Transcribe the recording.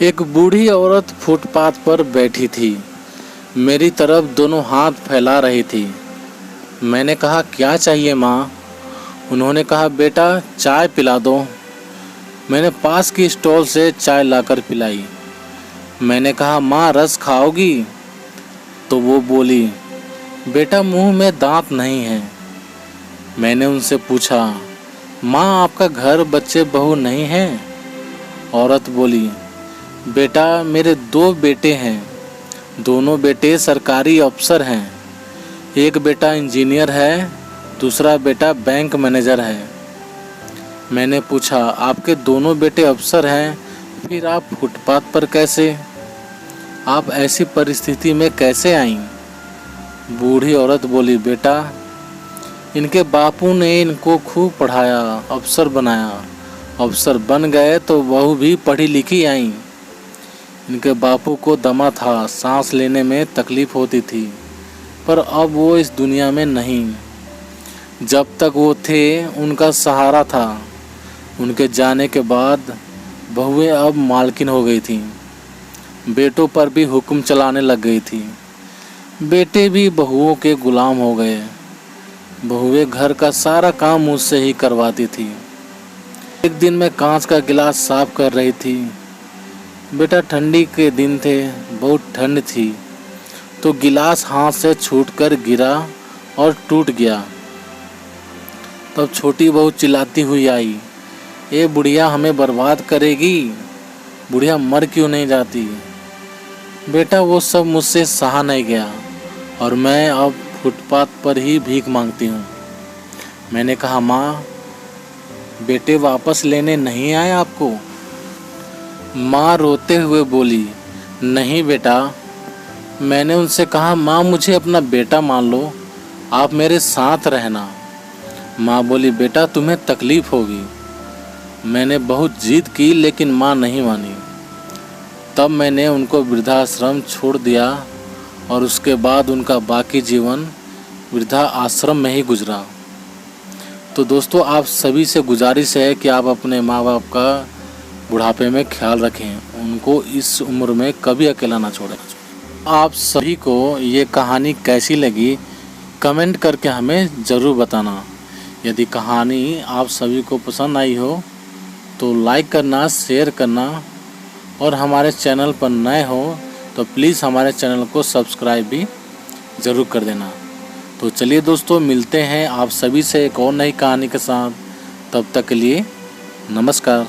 एक बूढ़ी औरत फुटपाथ पर बैठी थी। मेरी तरफ दोनों हाथ फैला रही थी। मैंने कहा, क्या चाहिए माँ? उन्होंने कहा, बेटा चाय पिला दो। मैंने पास की स्टॉल से चाय लाकर पिलाई। मैंने कहा, माँ रस खाओगी? तो वो बोली, बेटा मुंह में दांत नहीं है। मैंने उनसे पूछा, माँ आपका घर बच्चे बहू नहीं हैं? औरत बोली, बेटा मेरे 2 बेटे हैं। दोनों बेटे सरकारी अफसर हैं। एक बेटा इंजीनियर है, दूसरा बेटा बैंक मैनेजर है। मैंने पूछा, आपके दोनों बेटे अफसर हैं, फिर आप फुटपाथ पर कैसे? आप ऐसी परिस्थिति में कैसे आईं? बूढ़ी औरत बोली, बेटा इनके बापू ने इनको खूब पढ़ाया, अफसर बनाया। अफसर बन गए तो बहू भी पढ़ी लिखी आईं। इनके बापू को दमा था, सांस लेने में तकलीफ होती थी, पर अब वो इस दुनिया में नहीं। जब तक वो थे उनका सहारा था। उनके जाने के बाद बहुएं अब मालकिन हो गई थीं। बेटों पर भी हुक्म चलाने लग गई थी। बेटे भी बहुओं के गुलाम हो गए। बहुएं घर का सारा काम मुझसे ही करवाती थी। एक दिन मैं कांच का गिलास साफ कर रही थी। बेटा ठंडी के दिन थे, बहुत ठंड थी, तो गिलास हाथ से छूटकर गिरा और टूट गया। तब छोटी बहू चिल्लाती हुई आई, ये बुढ़िया हमें बर्बाद करेगी, बुढ़िया मर क्यों नहीं जाती? बेटा वो सब मुझसे सहा नहीं गया और मैं अब फुटपाथ पर ही भीख मांगती हूँ। मैंने कहा, माँ बेटे वापस लेने नहीं आए आपको? माँ रोते हुए बोली, नहीं बेटा। मैंने उनसे कहा, माँ मुझे अपना बेटा मान लो, आप मेरे साथ रहना। माँ बोली, बेटा तुम्हें तकलीफ़ होगी। मैंने बहुत जिद की लेकिन माँ नहीं मानी। तब मैंने उनको वृद्धाश्रम छोड़ दिया और उसके बाद उनका बाकी जीवन वृद्धा आश्रम में ही गुजरा। तो दोस्तों आप सभी से गुजारिश है कि आप अपने माँ बाप का बुढ़ापे में ख्याल रखें, उनको इस उम्र में कभी अकेला ना छोड़ें। आप सभी को ये कहानी कैसी लगी कमेंट करके हमें ज़रूर बताना। यदि कहानी आप सभी को पसंद आई हो तो लाइक करना, शेयर करना और हमारे चैनल पर नए हो तो प्लीज़ हमारे चैनल को सब्सक्राइब भी ज़रूर कर देना। तो चलिए दोस्तों, मिलते हैं आप सभी से एक और नई कहानी के साथ। तब तक के लिए नमस्कार।